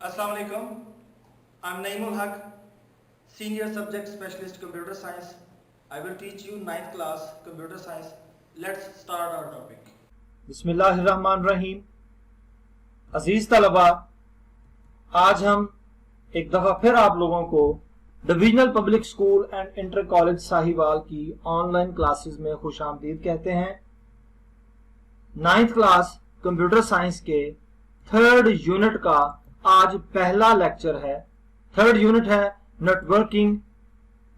Assalamu alaikum. I'm Naimul Haq, Senior Subject Specialist Computer Science. I will teach you 9th class Computer Science. Let's start our topic. बिस्मिल्लाहिर्रहमानिर्रहीम। अजीज तलबा, आज हम एक दफ़ा फिर आप लोगों को divisional public school and inter college Sahiwal की ऑनलाइन क्लासेस में खुशामदीद कहते हैं। 9th क्लास कंप्यूटर साइंस के 3rd यूनिट का आज पहला लेक्चर है। 3rd यूनिट है नेटवर्किंग।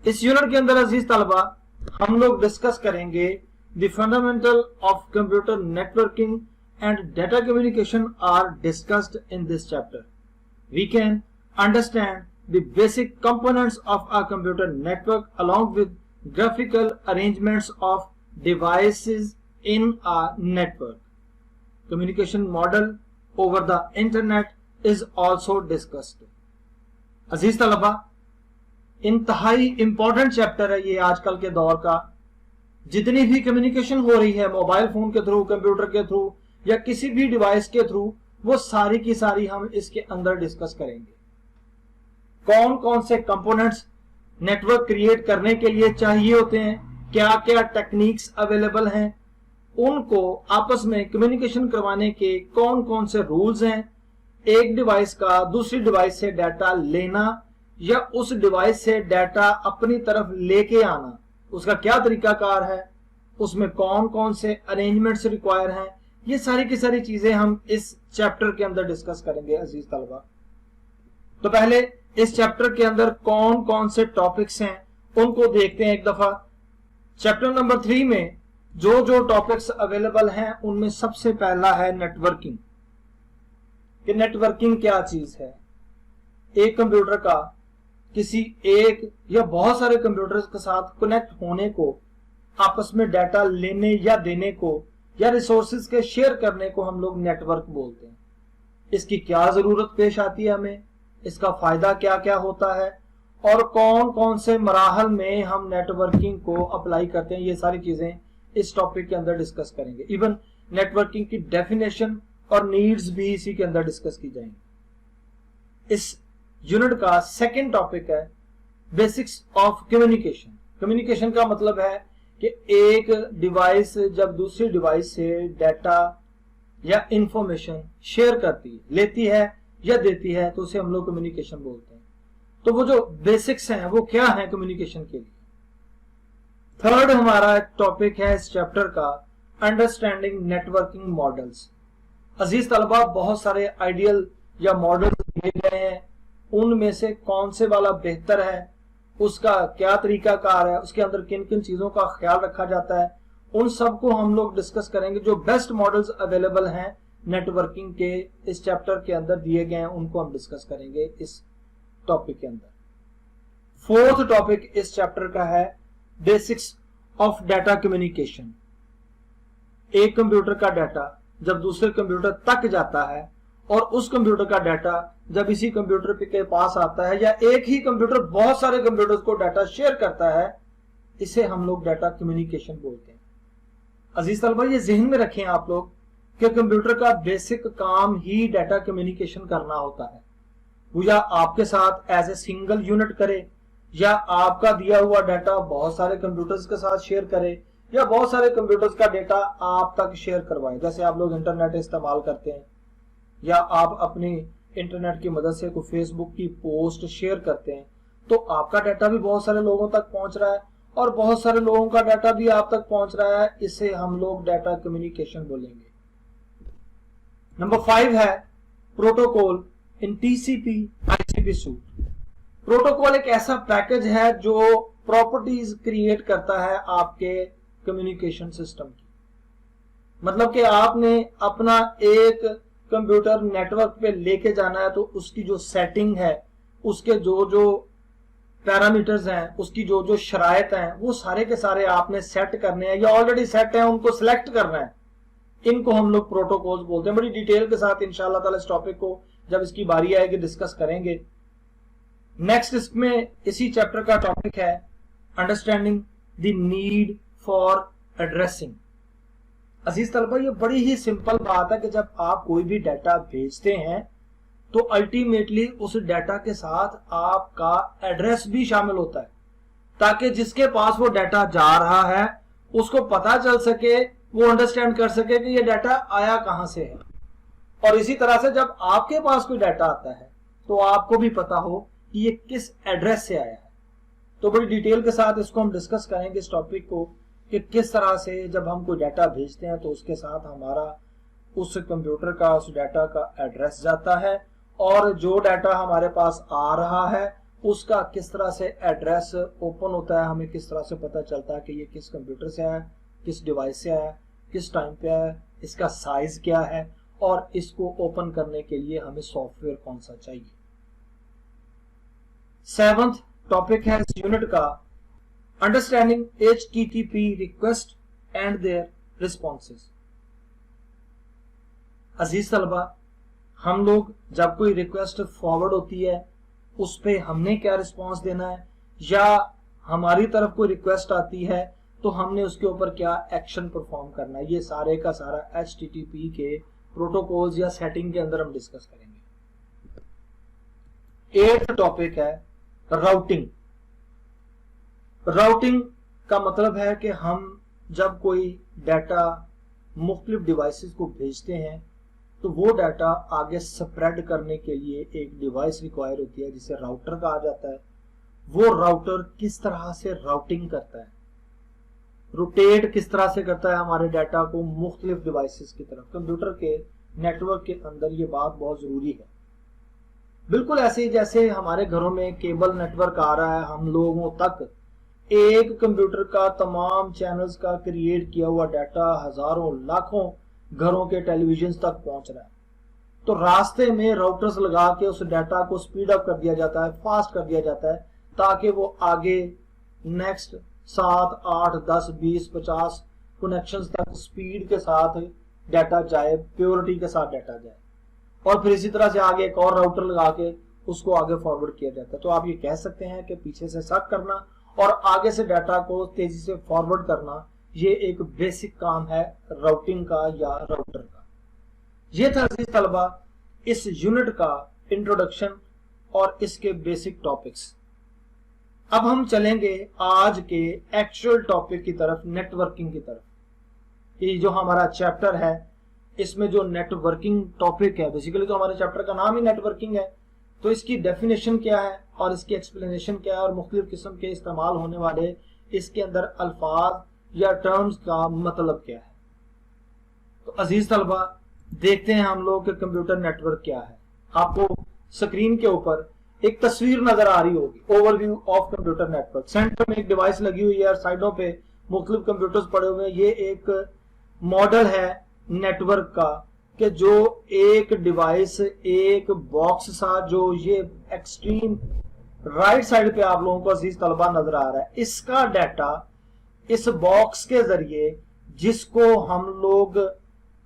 इस यूनिट के अंदर अजीज तलबा हम लोग डिस्कस करेंगे the fundamental of computer networking and data communication are discussed in this chapter. We can understand the basic components of a computer network along with graphical arrangements of devices in a network. Communication model over the internet is also discussed. अजीज तलबा, इंतहाई important chapter है ये आजकल के दौर का। जितनी भी कम्युनिकेशन हो रही है मोबाइल फोन के थ्रू, कंप्यूटर के थ्रू या किसी भी डिवाइस के थ्रू, वो सारी की सारी हम इसके अंदर डिस्कस करेंगे। कौन कौन से कंपोनेंट्स नेटवर्क क्रिएट करने के लिए चाहिए होते हैं, क्या क्या टेक्निक्स अवेलेबल हैं, उनको आपस में कम्युनिकेशन करवाने के कौन कौन से रूल्स हैं, एक डिवाइस का दूसरी डिवाइस से डाटा लेना या उस डिवाइस से डाटा अपनी तरफ लेके आना, उसका क्या तरीकाकार है, उसमें कौन कौन से अरेंजमेंट्स रिक्वायर हैं, ये सारी की सारी चीजें हम इस चैप्टर के अंदर डिस्कस करेंगे अजीज तलबा। तो पहले इस चैप्टर के अंदर कौन कौन से टॉपिक्स हैं उनको देखते हैं एक दफा। चैप्टर नंबर 3 में जो जो टॉपिक्स अवेलेबल हैं उनमें सबसे पहला है नेटवर्किंग। कि नेटवर्किंग क्या चीज है। एक कंप्यूटर का किसी एक या बहुत सारे कंप्यूटर्स के साथ कनेक्ट होने को, आपस में डाटा लेने या देने को या रिसोर्सेज के शेयर करने को हम लोग नेटवर्क बोलते हैं। इसकी क्या जरूरत पेश आती है हमें, इसका फायदा क्या क्या होता है और कौन कौन से मराहल में हम नेटवर्किंग को अप्लाई करते हैं, ये सारी चीजें इस टॉपिक के अंदर डिस्कस करेंगे। इवन नेटवर्किंग की डेफिनेशन और नीड्स भी इसी के अंदर डिस्कस की जाएंगी। इस यूनिट का सेकेंड टॉपिक है बेसिक्स ऑफ कम्युनिकेशन। कम्युनिकेशन का मतलब है कि एक डिवाइस जब दूसरी डिवाइस से डाटा या इंफॉर्मेशन शेयर करती है, लेती है या देती है, तो उसे हम लोग कम्युनिकेशन बोलते हैं। तो वो जो बेसिक्स हैं वो क्या है कम्युनिकेशन के लिए। थर्ड हमारा टॉपिक है इस चैप्टर का अंडरस्टैंडिंग नेटवर्किंग मॉडल्स। अजीज तलबा, बहुत सारे आइडियल या मॉडल्स दिए गए हैं, उनमें से कौन से वाला बेहतर है, उसका क्या तरीकाकार है, उसके अंदर किन किन चीजों का ख्याल रखा जाता है, उन सब को हम लोग डिस्कस करेंगे। जो बेस्ट मॉडल्स अवेलेबल हैं नेटवर्किंग के इस चैप्टर के अंदर दिए गए हैं उनको हम डिस्कस करेंगे इस टॉपिक के अंदर। फोर्थ टॉपिक इस चैप्टर का है बेसिक्स ऑफ डाटा कम्युनिकेशन। एक कंप्यूटर का डाटा जब दूसरे कंप्यूटर तक जाता है और उस कंप्यूटर का डाटा जब इसी कंप्यूटर के पास आता है या एक ही कंप्यूटर बहुत सारे कंप्यूटर्स को डाटा शेयर करता है, इसे हम लोग डाटा कम्युनिकेशन बोलते हैं। अजीज तलबा, ये जहन में रखें आप लोग कि कंप्यूटर का बेसिक काम ही डाटा कम्युनिकेशन करना होता है। वो या आपके साथ एज ए सिंगल यूनिट करे या आपका दिया हुआ डाटा बहुत सारे कंप्यूटर्स के साथ शेयर करे या बहुत सारे कंप्यूटर्स का डाटा आप तक शेयर करवाए। जैसे आप लोग इंटरनेट इस्तेमाल करते हैं या आप अपनी इंटरनेट की मदद से कोई फेसबुक की पोस्ट शेयर करते हैं, तो आपका डाटा भी बहुत सारे लोगों तक पहुंच रहा है और बहुत सारे लोगों का डाटा भी आप तक पहुंच रहा है। इसे हम लोग डाटा कम्युनिकेशन बोलेंगे। नंबर 5 है प्रोटोकॉल इन टीसीपी आईसीपी सूट। प्रोटोकॉल एक ऐसा पैकेज है जो प्रॉपर्टीज क्रिएट करता है आपके कम्युनिकेशन सिस्टम की। मतलब कि आपने अपना एक कंप्यूटर नेटवर्क पे लेके जाना है तो उसकी जो सेटिंग है, उसके जो जो पैरामीटर्स हैं, उसकी जो जो शराइत हैं, वो सारे के सारे आपने सेट करने हैं या ऑलरेडी सेट हैं, उनको सिलेक्ट करना है। इनको हम लोग प्रोटोकॉल्स बोलते हैं। बड़ी डिटेल के साथ इंशाल्लाह ताला इस टॉपिक को जब इसकी बारी आएगी डिस्कस करेंगे। नेक्स्ट इसमें इसी चैप्टर का टॉपिक है understanding the need for addressing. अजीज तलबा, ये बड़ी ही सिंपल बात है कि जब आप कोई भी डाटा भेजते हैं तो अल्टीमेटली उस डाटा के साथ आपका एड्रेस भी शामिल होता है, ताकि जिसके पास वो डाटा जा रहा है उसको पता चल सके, वो अंडरस्टैंड कर सके कि ये डाटा आया कहां से है। और इसी तरह से जब आपके पास कोई डाटा आता है तो आपको भी पता हो कि ये किस एड्रेस से आया है। तो बड़ी डिटेल के साथ इसको हम डिस्कस करेंगे, इस टॉपिक को, कि किस तरह से जब हम कोई डाटा भेजते हैं तो उसके साथ हमारा उस कंप्यूटर का, उस डाटा का एड्रेस जाता है, और जो डाटा हमारे पास आ रहा है उसका किस तरह से एड्रेस ओपन होता है, हमें किस तरह से पता चलता है कि ये किस कंप्यूटर से आया, किस डिवाइस से आया, किस टाइम पे आया, इसका साइज क्या है, और इसको ओपन करने के लिए हमें सॉफ्टवेयर कौन सा चाहिए। 7th टॉपिक है इस यूनिट का, understanding HTTP request and their responses. अजीज तलबा, हम लोग जब कोई रिक्वेस्ट फॉरवर्ड होती है उस पे हमने क्या रिस्पॉन्स देना है, या हमारी तरफ कोई रिक्वेस्ट आती है तो हमने उसके ऊपर क्या एक्शन परफॉर्म करना है, ये सारे का सारा HTTP के प्रोटोकॉल्स या सेटिंग के अंदर हम डिस्कस करेंगे। 8th टॉपिक है राउटिंग। राउटिंग का मतलब है कि हम जब कोई डाटा मुख्तलिफ डिवाइसेस को भेजते हैं तो वो डाटा आगे स्प्रेड करने के लिए एक डिवाइस रिक्वायर होती है जिसे राउटर कहा जाता है। वो राउटर किस तरह से राउटिंग करता है, रोटेट किस तरह से करता है हमारे डाटा को मुख्तलिफ डिवाइसेस की तरफ, कंप्यूटर के नेटवर्क के अंदर। ये बात बहुत जरूरी है। बिल्कुल ऐसे ही जैसे हमारे घरों में केबल नेटवर्क आ रहा है, हम लोगों तक एक कंप्यूटर का तमाम चैनल्स का क्रिएट किया हुआ डाटा हजारों लाखों घरों के टेलीविजन तक पहुंच रहा है, तो रास्ते में राउटर्स लगा के उस डाटा को स्पीड अप कर दिया जाता है, फास्ट कर दिया जाता है, ताकि वो आगे नेक्स्ट 7, 8, 10, 20, 50 कनेक्शंस तक स्पीड के साथ डाटा जाए, प्योरिटी के साथ डाटा जाए, और फिर इसी तरह से आगे एक और राउटर लगा के उसको आगे फॉरवर्ड किया जाता है। तो आप ये कह सकते हैं कि पीछे से सक करना और आगे से डाटा को तेजी से फॉरवर्ड करना, ये एक बेसिक काम है राउटिंग का या राउटर का। ये था अजीज तलबा इस यूनिट का इंट्रोडक्शन और इसके बेसिक टॉपिक्स। अब हम चलेंगे आज के एक्चुअल टॉपिक की तरफ, नेटवर्किंग की तरफ। ये जो हमारा चैप्टर है इसमें जो नेटवर्किंग टॉपिक है, बेसिकली तो हमारे चैप्टर का नाम ही नेटवर्किंग है, तो इसकी डेफिनेशन क्या है और इसकी एक्सप्लेनेशन क्या है और मुख्तलिफ किस्म के इस्तेमाल होने वाले इसके अंदर अल्फाज या टर्म्स का मतलब क्या है। तो अजीज तलबा, देखते हैं हम लोग कि कंप्यूटर नेटवर्क क्या है। आपको स्क्रीन के ऊपर एक तस्वीर नजर आ रही होगी, overview of computer network. Centre में एक डिवाइस लगी हुई है और साइडों पे मुख्तलिफ कंप्यूटर्स पड़े हुए हैं। ये एक मॉडल है नेटवर्क का कि जो एक डिवाइस, एक बॉक्स सा, जो ये एक्सट्रीम राइट साइड पे आप लोगों को अजीज तलबा नजर आ रहा है, इसका डाटा इस बॉक्स के जरिए, जिसको हम लोग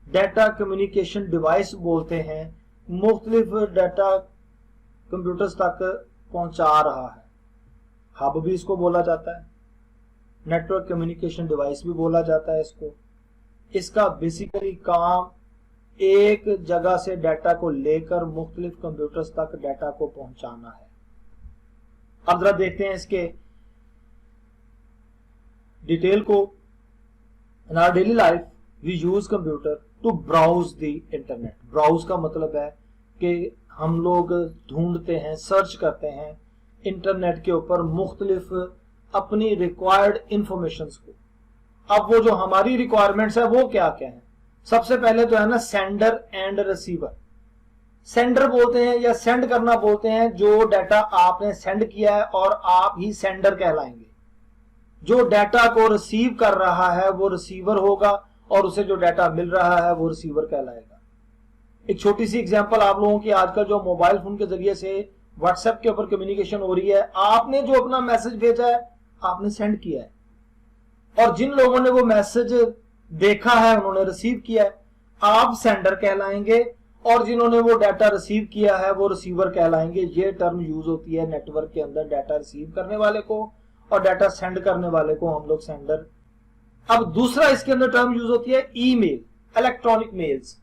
डाटा कम्युनिकेशन डिवाइस बोलते हैं, मुख्तलिफ डाटा कंप्यूटर्स तक पहुंचा रहा है। हब भी इसको बोला जाता है, नेटवर्क कम्युनिकेशन डिवाइस भी बोला जाता है इसको। इसका बेसिकली काम एक जगह से डाटा को लेकर मुख्तलिफ कंप्यूटर्स तक डाटा को पहुंचाना है। अब जरा देखते हैं इसके डिटेल को। In our daily life we use computer to browse the internet. Browse का मतलब है कि हम लोग ढूंढते हैं, सर्च करते हैं इंटरनेट के ऊपर मुख्तलिफ अपनी रिक्वायर्ड इंफॉर्मेशन को। अब वो जो हमारी रिक्वायरमेंट्स है वो क्या क्या है? सबसे पहले तो है ना सेंडर एंड रिसीवर। सेंडर बोलते हैं या सेंड करना बोलते हैं जो डाटा आपने सेंड किया है, और आप ही सेंडर कहलाएंगे। जो डाटा को रिसीव कर रहा है वो रिसीवर होगा, और उसे जो डाटा मिल रहा है वो रिसीवर कहलाएगा। एक छोटी सी एग्जांपल आप लोगों की, आजकल जो मोबाइल फोन के जरिए से व्हाट्सएप के ऊपर कम्युनिकेशन हो रही है, आपने जो अपना मैसेज भेजा है आपने सेंड किया है, और जिन लोगों ने वो मैसेज देखा है उन्होंने रिसीव किया है, आप सेंडर कहलाएंगे, और जिन्होंने वो डाटा रिसीव किया है वो रिसीवर कहलाएंगे। ये टर्म यूज होती है नेटवर्क के अंदर डाटा रिसीव करने वाले को, और डाटा सेंड करने वाले को हम लोग सेंडर। अब दूसरा इसके अंदर टर्म यूज होती है ईमेल, इलेक्ट्रॉनिक मेल्स।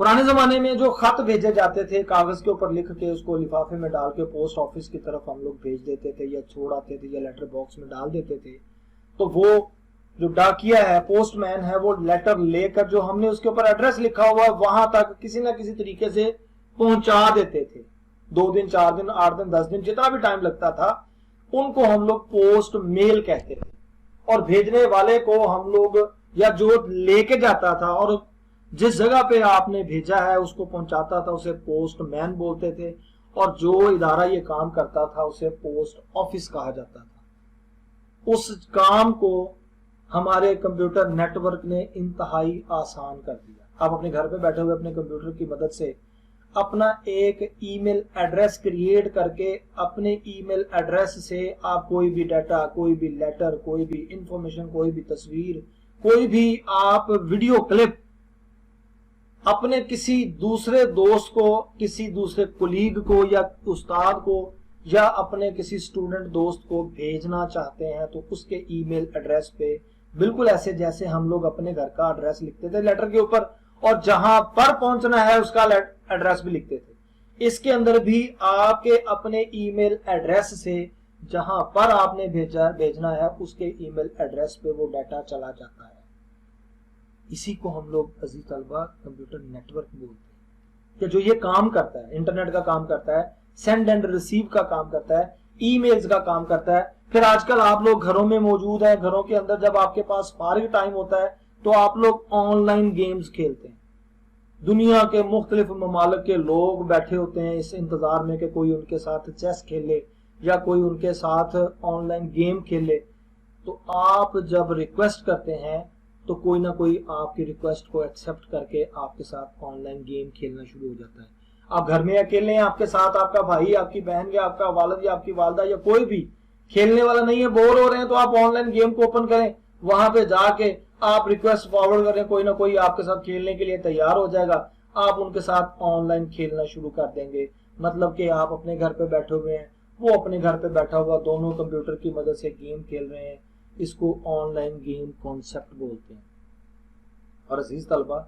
पुराने जमाने में जो खत भेजे जाते थे कागज के ऊपर लिख के उसको लिफाफे में डाल के पोस्ट ऑफिस की तरफ हम लोग भेज देते थे या छोड़ आते थे या लेटर बॉक्स में डाल देते थे, तो वो जो डाकिया है, पोस्टमैन है, वो लेटर लेकर जो हमने उसके ऊपर एड्रेस लिखा हुआ है वहां तक किसी ना किसी तरीके से पहुंचा देते थे। 2 दिन, 4 दिन, 8 दिन, 10 दिन, जितना भी टाइम लगता था उनको हम लोग पोस्ट मेल कहते थे। और भेजने वाले को हम लोग, या जो लेके जाता था और जिस जगह पे आपने भेजा है उसको पहुंचाता था, उसे पोस्टमैन बोलते थे। और जो इदारा ये काम करता था उसे पोस्ट ऑफिस कहा जाता था। उस काम को हमारे कंप्यूटर नेटवर्क ने इंतहाई आसान कर दिया। आप अपने घर पे बैठे हुए अपने कंप्यूटर की मदद से अपना एक ईमेल एड्रेस क्रिएट करके अपने ईमेल एड्रेस से आप कोई भी डाटा, कोई भी लेटर, कोई भी इंफॉर्मेशन, कोई भी तस्वीर, कोई भी आप वीडियो क्लिप अपने किसी दूसरे दोस्त को, किसी दूसरे कुलीग को या उस्ताद को या अपने किसी स्टूडेंट दोस्त को भेजना चाहते हैं तो उसके ईमेल एड्रेस पे बिल्कुल ऐसे जैसे हम लोग अपने घर का एड्रेस लिखते थे लेटर के ऊपर, और जहां पर पहुंचना है उसका एड्रेस भी लिखते थे, इसके अंदर भी आपके अपने ईमेल एड्रेस से जहां पर आपने भेजना है उसके ईमेल एड्रेस पे वो डाटा चला जाता है। इसी को हम लोग अजीज तलबा कंप्यूटर नेटवर्क बोलते हैं, कि जो ये काम करता है, इंटरनेट का काम करता है, सेंड एंड रिसीव का काम करता है, ईमेल्स का काम करता है। फिर आजकल आप लोग घरों में मौजूद हैं, घरों के अंदर जब आपके पास फारिग टाइम होता है तो आप लोग ऑनलाइन गेम्स खेलते हैं। दुनिया के मुख्तलिफ ममालिक के लोग बैठे होते हैं इस इंतजार में कि कोई उनके साथ चेस खेले या कोई उनके साथ ऑनलाइन गेम खेले। तो आप जब रिक्वेस्ट करते हैं तो कोई ना कोई आपकी रिक्वेस्ट को एक्सेप्ट करके आपके साथ ऑनलाइन गेम खेलना शुरू हो जाता है। आप घर में अकेले हैं, आपके साथ आपका भाई, आपकी बहन या आपका वालिद या आपकी वालदा या कोई भी खेलने वाला नहीं है, बोर हो रहे हैं, तो आप ऑनलाइन गेम को ओपन करें, वहां पे जाके आप रिक्वेस्ट फॉरवर्ड करें, कोई ना कोई आपके साथ खेलने के लिए तैयार हो जाएगा, आप उनके साथ ऑनलाइन खेलना शुरू कर देंगे। मतलब कि आप अपने घर पे बैठे हुए हैं, वो अपने घर पे बैठा हुआ, दोनों कंप्यूटर की मदद से गेम खेल रहे हैं। इसको ऑनलाइन गेम कॉन्सेप्ट बोलते हैं। और अजीज तलबा,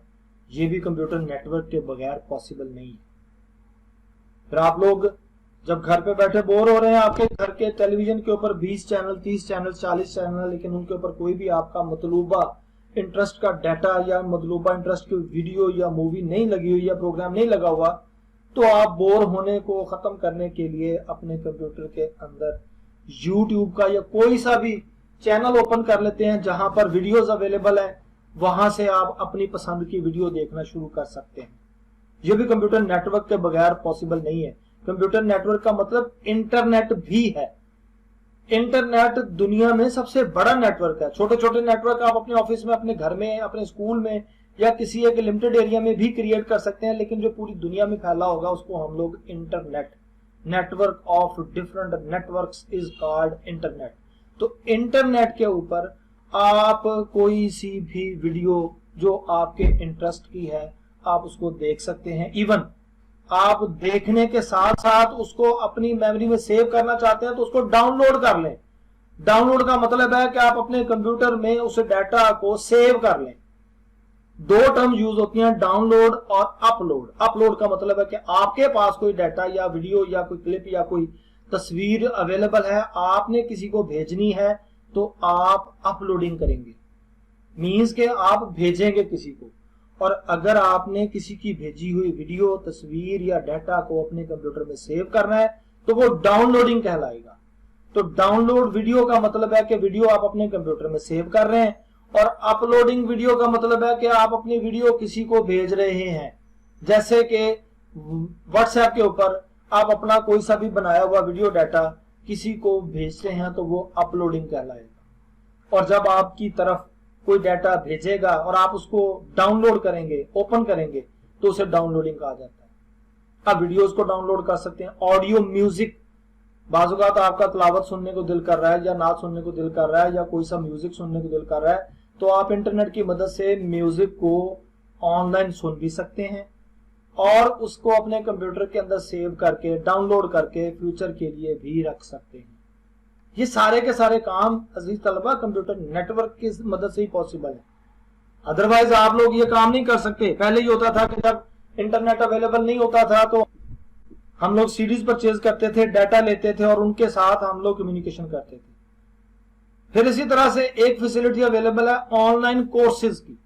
ये भी कंप्यूटर नेटवर्क के बगैर पॉसिबल नहीं है। फिर आप लोग जब घर पे बैठे बोर हो रहे हैं, आपके घर के टेलीविजन के ऊपर 20 चैनल, 30 चैनल, 40 चैनल, लेकिन उनके ऊपर कोई भी आपका मतलूबा इंटरेस्ट का डाटा या मतलूबा इंटरेस्ट की वीडियो या मूवी नहीं लगी हुई या प्रोग्राम नहीं लगा हुआ, तो आप बोर होने को खत्म करने के लिए अपने कंप्यूटर के अंदर यूट्यूब का या कोई सा भी चैनल ओपन कर लेते हैं जहां पर वीडियोस अवेलेबल है, वहां से आप अपनी पसंद की वीडियो देखना शुरू कर सकते हैं। यह भी कंप्यूटर नेटवर्क के बगैर पॉसिबल नहीं है। कंप्यूटर नेटवर्क का मतलब इंटरनेट भी है। इंटरनेट दुनिया में सबसे बड़ा नेटवर्क है। छोटे छोटे नेटवर्क आप अपने ऑफिस में, अपने घर में, अपने स्कूल में या किसी एक लिमिटेड एरिया में भी क्रिएट कर सकते हैं, लेकिन जो पूरी दुनिया में फैला होगा उसको हम लोग internet, network of different networks is called internet. तो इंटरनेट के ऊपर आप कोई सी भी वीडियो जो आपके इंटरेस्ट की है आप उसको देख सकते हैं। इवन आप देखने के साथ साथ उसको अपनी मेमोरी में सेव करना चाहते हैं तो उसको डाउनलोड कर लें। डाउनलोड का मतलब है कि आप अपने कंप्यूटर में उस डाटा को सेव कर लें। 2 टर्म यूज होती हैं, डाउनलोड और अपलोड। अपलोड का मतलब है कि आपके पास कोई डाटा या वीडियो या कोई क्लिप या कोई तस्वीर अवेलेबल है, आपने किसी को भेजनी है तो आप अपलोडिंग करेंगे, मीन्स के आप भेजेंगे किसी को। और अगर आपने किसी की भेजी हुई वीडियो, तस्वीर या डाटा को अपने कंप्यूटर में सेव करना है तो वो डाउनलोडिंग कहलाएगा। तो डाउनलोड वीडियो का मतलब है कि वीडियो आप अपने कंप्यूटर में सेव कर रहे हैं, और अपलोडिंग वीडियो का मतलब है कि आप अपनी वीडियो किसी को भेज रहे हैं। जैसे कि व्हाट्सएप के ऊपर आप अपना कोई सा भी बनाया हुआ वीडियो डाटा किसी को भेजते हैं तो वो अपलोडिंग कहलाएगा। और जब आपकी तरफ कोई डाटा भेजेगा और आप उसको डाउनलोड करेंगे, ओपन करेंगे, तो उसे डाउनलोडिंग कहा जाता है। आप वीडियोस को डाउनलोड कर सकते हैं, ऑडियो, म्यूजिक। बाज़-औक़ात आपका तिलावत सुनने को दिल कर रहा है या नात सुनने को दिल कर रहा है या कोई सा म्यूजिक सुनने को दिल कर रहा है, तो आप इंटरनेट की मदद से म्यूजिक को ऑनलाइन सुन भी सकते हैं और उसको अपने कंप्यूटर के अंदर सेव करके, डाउनलोड करके फ्यूचर के लिए भी रख सकते हैं। ये सारे के सारे काम अजीज तलबा कंप्यूटर नेटवर्क की मदद से ही पॉसिबल है। अदरवाइज आप लोग ये काम नहीं कर सकते। पहले ये होता था कि जब इंटरनेट अवेलेबल नहीं होता था तो हम लोग सीडीज परचेज करते थे, डाटा लेते थे और उनके साथ हम लोग कम्युनिकेशन करते थे। फिर इसी तरह से एक फैसिलिटी अवेलेबल है ऑनलाइन कोर्सेज की।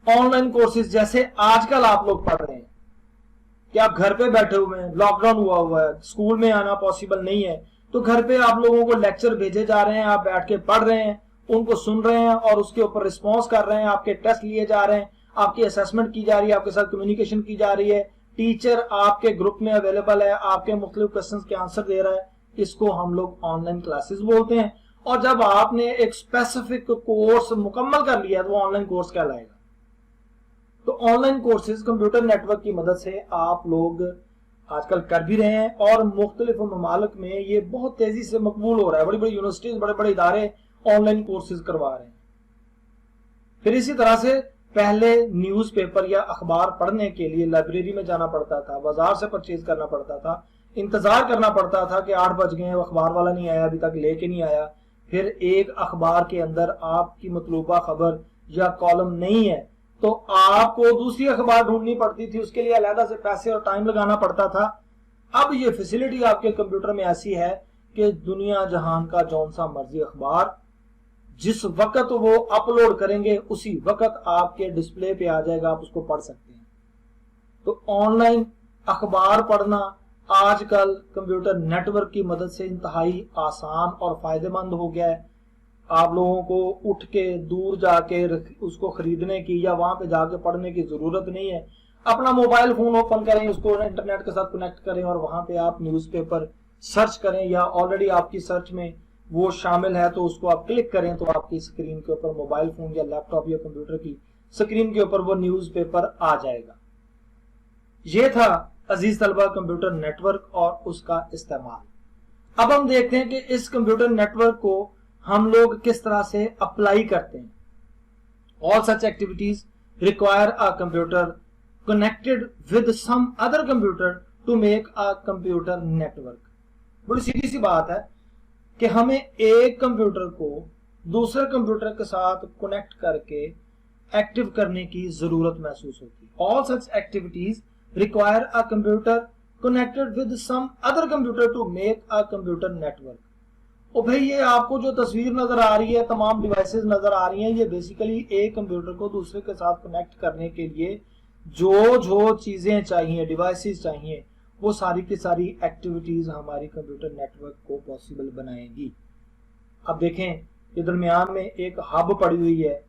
ऑनलाइन कोर्सेज जैसे आजकल आप लोग पढ़ रहे हैं कि आप घर पे बैठे हुए हैं, लॉकडाउन हुआ है, स्कूल में आना पॉसिबल नहीं है, तो घर पे आप लोगों को लेक्चर भेजे जा रहे हैं, आप बैठ के पढ़ रहे हैं, उनको सुन रहे हैं और उसके ऊपर रिस्पॉन्स कर रहे हैं, आपके टेस्ट लिए जा रहे हैं, आपकी असेसमेंट की जा रही है, आपके साथ कम्युनिकेशन की जा रही है, टीचर आपके ग्रुप में अवेलेबल है, आपके मुख्तलिफ क्वेश्चंस के आंसर दे रहा है। इसको हम लोग ऑनलाइन क्लासेस बोलते हैं। और जब आपने एक स्पेसिफिक कोर्स मुकम्मल कर लिया है तो ऑनलाइन कोर्स कहलाएगा। तो ऑनलाइन कोर्सेज कंप्यूटर नेटवर्क की मदद से आप लोग आजकल कर भी रहे हैं और मुख्तलिफ ममालिक में ये बहुत तेजी से मकबूल हो रहा है। बड़ी बड़ी यूनिवर्सिटीज, बड़े बड़े इदारे ऑनलाइन कोर्सेज करवा रहे हैं। फिर इसी तरह से पहले न्यूज़पेपर या अखबार पढ़ने के लिए लाइब्रेरी में जाना पड़ता था, बाजार से परचेज करना पड़ता था, इंतजार करना पड़ता था कि 8 बज गए हैं, अखबार वाला नहीं आया, अभी तक लेके नहीं आया। फिर एक अखबार के अंदर आपकी मतलूबा खबर या कॉलम नहीं है तो आपको दूसरी अखबार ढूंढनी पड़ती थी, उसके लिए अलग से पैसे और टाइम लगाना पड़ता था। अब ये फैसिलिटी आपके कंप्यूटर में ऐसी है कि दुनिया जहान का जौन सा मर्जी अखबार जिस वक्त वो अपलोड करेंगे उसी वक्त आपके डिस्प्ले पे आ जाएगा, आप उसको पढ़ सकते हैं। तो ऑनलाइन अखबार पढ़ना आजकल कंप्यूटर नेटवर्क की मदद से इंतहाई आसान और फायदेमंद हो गया है। आप लोगों को उठ के दूर जाके उसको खरीदने की या वहां पे जाके पढ़ने की जरूरत नहीं है। अपना मोबाइल फोन ओपन करें, उसको इंटरनेट के साथ कनेक्ट करें और वहां पे आप न्यूज़पेपर सर्च करें या ऑलरेडी आपकी सर्च में वो शामिल है तो उसको आप क्लिक करें तो आपकी स्क्रीन के ऊपर, मोबाइल फोन या लैपटॉप या कंप्यूटर की स्क्रीन के ऊपर वो न्यूज़पेपर आ जाएगा। ये था अजीज तलबा कंप्यूटर नेटवर्क और उसका इस्तेमाल। अब हम देखते हैं कि इस कंप्यूटर नेटवर्क को हम लोग किस तरह से अप्लाई करते हैं। All such activities require a computer connected with some other computer to make a computer network. बड़ी सीधी सी बात है कि हमें एक कंप्यूटर को दूसरे कंप्यूटर के साथ कनेक्ट करके एक्टिव करने की जरूरत महसूस होती है। All such activities require a computer connected with some other computer to make a computer network. और भाई ये आपको जो तस्वीर नजर आ रही है, तमाम डिवाइसेस नजर आ रही हैं, ये बेसिकली एक कंप्यूटर को दूसरे के साथ कनेक्ट करने के लिए जो जो चीजें चाहिए, डिवाइसेस चाहिए, वो सारी की सारी एक्टिविटीज हमारी कंप्यूटर नेटवर्क को पॉसिबल बनाएंगी। अब देखें ये दरमियान में एक हब पड़ी हुई है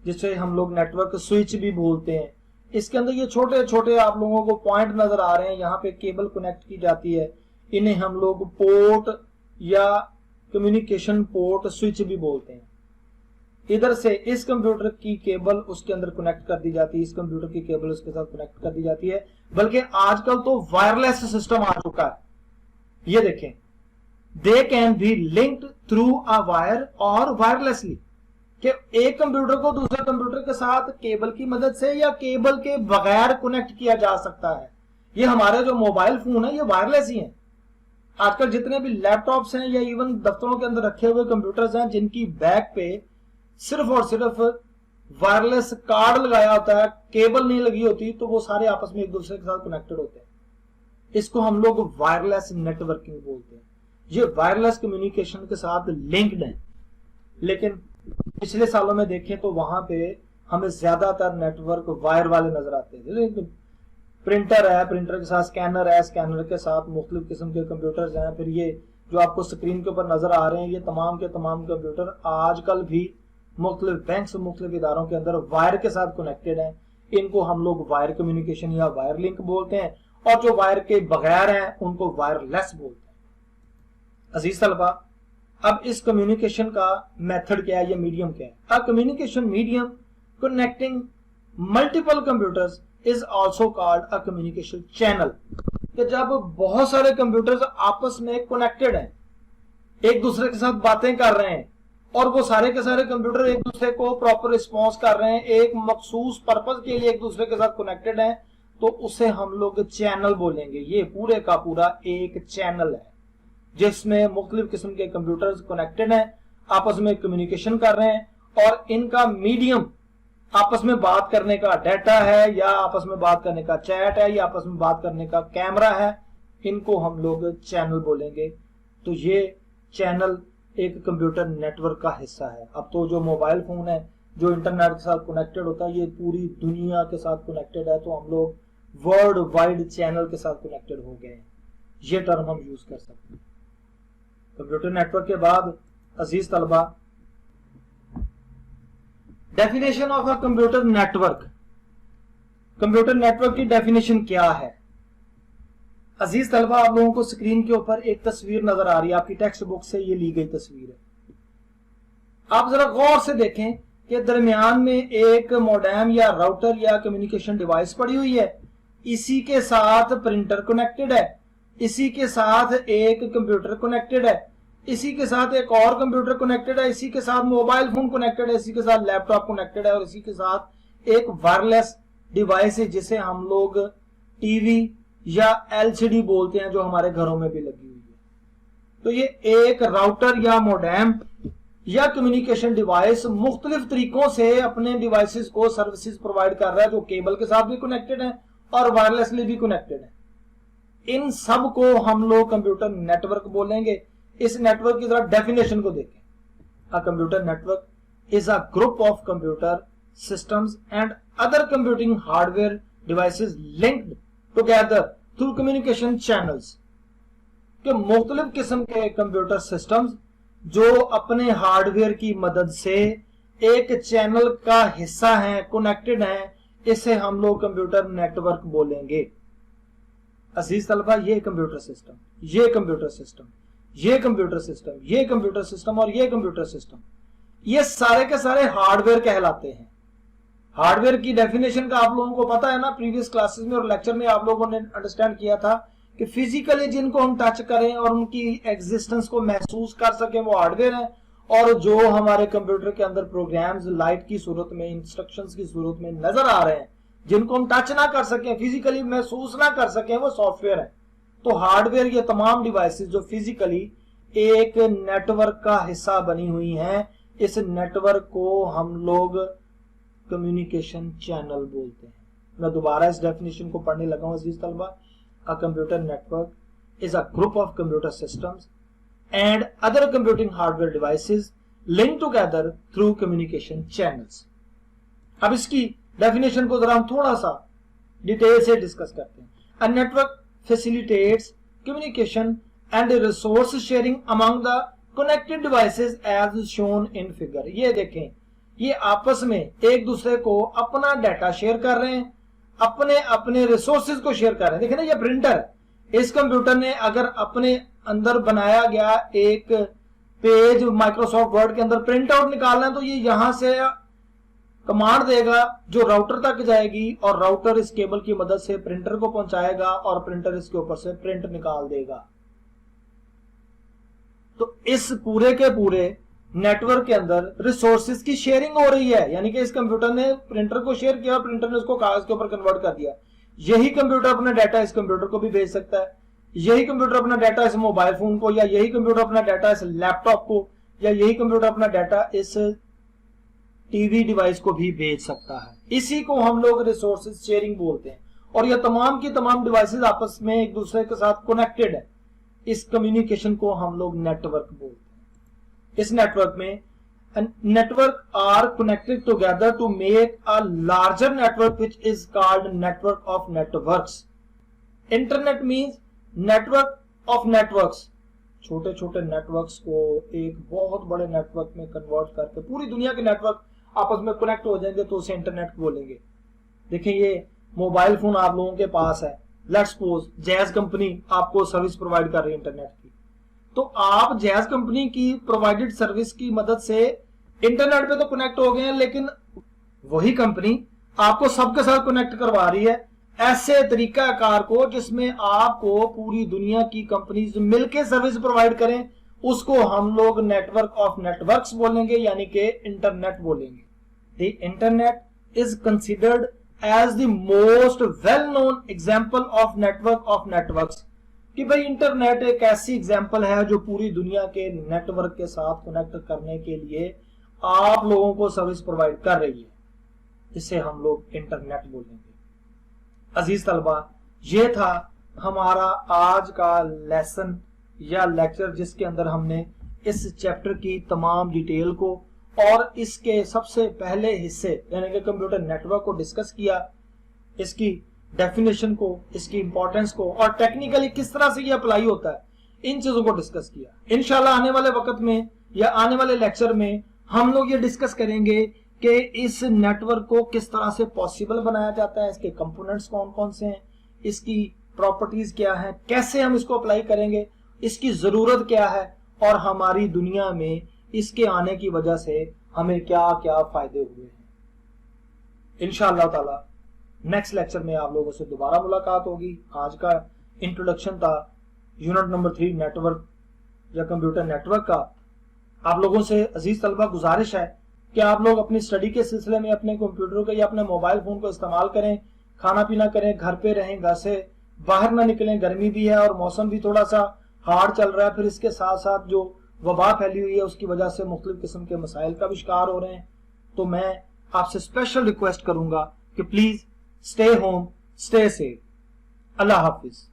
जिसे हम लोग नेटवर्क स्विच भी बोलते हैं। इसके अंदर ये छोटे छोटे आप लोगों को पॉइंट नजर आ रहे हैं, यहाँ पे केबल कनेक्ट की जाती है। इन्हें हम लोग पोर्ट या कम्युनिकेशन पोर्ट स्विच भी बोलते हैं। इधर से इस कंप्यूटर की केबल उसके अंदर कनेक्ट कर दी जाती है, इस कंप्यूटर की केबल उसके साथ कनेक्ट कर दी जाती है। बल्कि आजकल तो वायरलेस सिस्टम आ चुका है। ये देखें, they can be linked through a wire और वायरलेसली, कि एक कंप्यूटर को दूसरे कंप्यूटर के साथ केबल की मदद से या केबल के बगैर कनेक्ट किया जा सकता है। ये हमारे जो मोबाइल फोन है ये वायरलेस ही हैं। आजकल जितने भी लैपटॉप्स हैं या इवन दफ्तरों के अंदर रखे हुए कंप्यूटर्स हैं जिनकी बैक पे सिर्फ और सिर्फ वायरलेस कार्ड लगाया होता है, केबल नहीं लगी होती, तो वो सारे आपस में एक दूसरे के साथ कनेक्टेड होते हैं। इसको हम लोग वायरलेस नेटवर्किंग बोलते हैं। ये वायरलेस कम्युनिकेशन के साथ लिंक्ड है। लेकिन पिछले सालों में देखें तो वहां पे हमें ज्यादातर नेटवर्क वायर वाले नजर आते हैं। प्रिंटर है, प्रिंटर के साथ स्कैनर है, स्कैनर के साथ मुख्तलिफ किस्म के कंप्यूटर्स हैं। फिर ये जो आपको स्क्रीन के ऊपर नजर आ रहे हैं, ये तमाम के तमाम कंप्यूटर आजकल भी मुख्तलिफ बैंक्स, मुख्तलिफ इदारों के अंदर वायर के साथ कनेक्टेड हैं। इनको हम लोग वायर कम्युनिकेशन या वायर लिंक बोलते हैं, और जो वायर के बगैर हैं उनको वायरलेस बोलते हैं। अजीज तलबा, अब इस कम्युनिकेशन का मेथड क्या है, ये मीडियम क्या है? A communication medium connecting multiple computers is also called a communication channel. कि जब बहुत सारे कंप्यूटर्स आपस में कनेक्टेड हैं, एक दूसरे के साथ बातें कर रहे हैं, और वो सारे के सारे कंप्यूटर एक दूसरे को प्रॉपर रिस्पॉन्स कर रहे हैं, एक मखसूस पर्पज के लिए एक दूसरे के साथ कनेक्टेड हैं, तो उसे हम लोग चैनल बोलेंगे। ये पूरे का पूरा एक चैनल है जिसमें मुख्तलिफ किस्म के कंप्यूटर्स कनेक्टेड हैं, आपस में कम्युनिकेशन कर रहे हैं, और इनका मीडियम आपस में बात करने का डाटा है, या आपस में बात करने का चैट है, या आपस में बात करने का कैमरा है, इनको हम लोग चैनल बोलेंगे। तो ये चैनल एक कंप्यूटर नेटवर्क का हिस्सा है। अब तो जो मोबाइल फोन है जो इंटरनेट के साथ कनेक्टेड होता है, ये पूरी दुनिया के साथ कनेक्टेड है, तो हम लोग वर्ल्ड वाइड चैनल के साथ कनेक्टेड हो गए हैं। ये टर्म हम यूज कर सकते हैं। कंप्यूटर नेटवर्क के बाद अजीज तलबा, definition of a computer network. Computer network की डेफिनेशन क्या है? अजीज तलबा, आप लोगों को स्क्रीन के ऊपर एक तस्वीर नजर आ रही है, आपकी टेक्स्ट बुक से ये ली गई तस्वीर है। आप जरा गौर से देखें कि दरमियान में एक मॉडेम या राउटर या कम्युनिकेशन डिवाइस पड़ी हुई है, इसी के साथ प्रिंटर कनेक्टेड है, इसी के साथ एक कंप्यूटर कनेक्टेड है, इसी के साथ एक और कंप्यूटर कनेक्टेड है, इसी के साथ मोबाइल फोन कनेक्टेड है, इसी के साथ लैपटॉप कनेक्टेड है, और इसी के साथ एक वायरलेस डिवाइस है जिसे हम लोग टीवी या एलसीडी बोलते हैं, जो हमारे घरों में भी लगी हुई है। तो ये एक राउटर या मॉडेम या कम्युनिकेशन डिवाइस मुख्तलिफ तरीकों से अपने डिवाइसेस को सर्विसेज प्रोवाइड कर रहा है, जो केबल के साथ भी कनेक्टेड है और वायरलेसली भी कनेक्टेड है। इन सब को हम लोग कंप्यूटर नेटवर्क बोलेंगे। इस नेटवर्क की जरा डेफिनेशन को देखें। अ computer network is a group of computer systems and other computing hardware devices linked together through communication channels. के मुख्तलिफ किस्म के कंप्यूटर सिस्टम्स जो अपने हार्डवेयर की मदद से एक चैनल का हिस्सा हैं, कनेक्टेड हैं, इसे हम लोग कंप्यूटर नेटवर्क बोलेंगे। अजीज तलबा, ये कंप्यूटर सिस्टम, ये कंप्यूटर सिस्टम, ये कंप्यूटर सिस्टम, ये कंप्यूटर सिस्टम और ये कंप्यूटर सिस्टम, ये सारे के सारे हार्डवेयर कहलाते हैं। हार्डवेयर की डेफिनेशन का आप लोगों को पता है ना, प्रीवियस क्लासेस में और लेक्चर में आप लोगों ने अंडरस्टैंड किया था कि फिजिकली जिनको हम टच करें और उनकी एग्जिस्टेंस को महसूस कर सकें वो हार्डवेयर है, और जो हमारे कंप्यूटर के अंदर प्रोग्राम्स लाइट की सूरत में, इंस्ट्रक्शंस की सूरत में नजर आ रहे हैं, जिनको हम टच ना कर सकें, फिजिकली महसूस ना कर सकें, वो सॉफ्टवेयर है। तो हार्डवेयर ये तमाम डिवाइसेस जो फिजिकली एक नेटवर्क का हिस्सा बनी हुई हैं, इस नेटवर्क को हम लोग कम्युनिकेशन चैनल बोलते हैं। मैं दोबारा इस डेफिनेशन को पढ़ने लगा हूं अजीज तलबा। अ computer network is a group of computer systems and other computing hardware devices linked together through communication channels. अब इसकी डेफिनेशन को जरा हम थोड़ा सा डिटेल से डिस्कस करते हैं। A network facilitates communication and resource sharing among the connected devices as shown in figure. ये देखें, ये आपस में एक दूसरे को अपना डाटा शेयर कर रहे हैं, अपने अपने रिसोर्सेज को शेयर कर रहे हैं। देखिए ना, ये प्रिंटर, इस कंप्यूटर ने अगर अपने अंदर बनाया गया एक पेज माइक्रोसॉफ्ट वर्ड के अंदर प्रिंट आउट निकालना है, तो ये यहां से कमांड देगा जो राउटर तक जाएगी, और राउटर इस केबल की मदद से प्रिंटर को पहुंचाएगा, और प्रिंटर इसके ऊपर से प्रिंट निकाल देगा। तो इस पूरे के पूरे नेटवर्क के अंदर रिसोर्सेज की शेयरिंग हो रही है, यानी कि इस कंप्यूटर ने प्रिंटर को शेयर किया, प्रिंटर ने उसको कागज के ऊपर कन्वर्ट कर दिया। यही कंप्यूटर अपना डाटा इस कंप्यूटर को भी भेज सकता है, यही कंप्यूटर अपना डाटा इस मोबाइल फोन को, या यही कंप्यूटर अपना डाटा इस लैपटॉप को, या यही कंप्यूटर अपना डाटा इस टीवी डिवाइस को भी भेज सकता है। इसी को हम लोग रिसोर्सेज शेयरिंग बोलते हैं। और यह तमाम की तमाम डिवाइसेस आपस में एक दूसरे के साथ कनेक्टेड है। इस कम्युनिकेशन को हम लोग नेटवर्क बोलते हैं। इस नेटवर्क में network are connected together to make a larger network which is called network of networks. Internet means network of networks. छोटे छोटे नेटवर्क्स को एक बहुत बड़े नेटवर्क में कन्वर्ट करके पूरी दुनिया के नेटवर्क आपस में कनेक्ट हो जाएंगे, तो उसे इंटरनेट बोलेंगे। देखिए, ये मोबाइल फोन आप लोगों के पास है, लेट्स सपोज जैज कंपनी आपको सर्विस प्रोवाइड कर रही है इंटरनेट की, तो आप जैज कंपनी की प्रोवाइडेड सर्विस की मदद से इंटरनेट पे तो कनेक्ट हो गए हैं, लेकिन वही कंपनी आपको सबके साथ कनेक्ट करवा रही है ऐसे तरीकाकार को जिसमें आपको पूरी दुनिया की कंपनीज मिलकर सर्विस प्रोवाइड करें, उसको हम लोग नेटवर्क ऑफ नेटवर्क्स बोलेंगे, यानी कि इंटरनेट बोलेंगे। The internet is considered as the most well known example of networks, कि भाई इंटरनेट एक ऐसी एग्जाम्पल है जो पूरी दुनिया के नेटवर्क के साथ कनेक्ट करने के लिए आप लोगों को सर्विस प्रोवाइड कर रही है। इसे हम लोग इंटरनेट बोलेंगे। अजीज तलबा, ये था हमारा आज का लेसन या लेक्चर, जिसके अंदर हमने इस चैप्टर की तमाम डिटेल को और इसके सबसे पहले हिस्से यानी कि कंप्यूटर नेटवर्क को डिस्कस किया, इसकी डेफिनेशन को, इसकी इंपॉर्टेंस को और टेक्निकली किस तरह से ये अप्लाई होता है, इन चीजों को डिस्कस किया। इंशाल्लाह आने वाले वक्त में या आने वाले लेक्चर में हम लोग ये डिस्कस करेंगे कि इस नेटवर्क को किस तरह से पॉसिबल बनाया जाता है, इसके कंपोनेंट्स कौन कौन से हैं, इसकी प्रॉपर्टीज क्या है, कैसे हम इसको अप्लाई करेंगे, इसकी जरूरत क्या है और हमारी दुनिया में इसके आने की वजह से हमें क्या क्या फायदे हुए हैं। इंशाअल्लाह ताला नेक्स्ट लेक्चर में आप लोगों से दोबारा मुलाकात होगी। आज का इंट्रोडक्शन था यूनिट नंबर 3 नेटवर्क या कंप्यूटर नेटवर्क का। आप लोगों से अजीज तलबा गुजारिश है कि आप लोग अपनी स्टडी के सिलसिले में अपने कंप्यूटर को या अपने मोबाइल फोन को इस्तेमाल करें, खाना पीना करें, घर पे रहें, घर से बाहर ना निकलें। गर्मी भी है और मौसम भी थोड़ा सा हार्ड चल रहा है, फिर इसके साथ साथ जो वबा फैली हुई है उसकी वजह से मुख्तलिफ किस्म के मसाइल का भी शिकार हो रहे हैं। तो मैं आपसे स्पेशल रिक्वेस्ट करूंगा कि please stay home, stay safe. Allah Hafiz.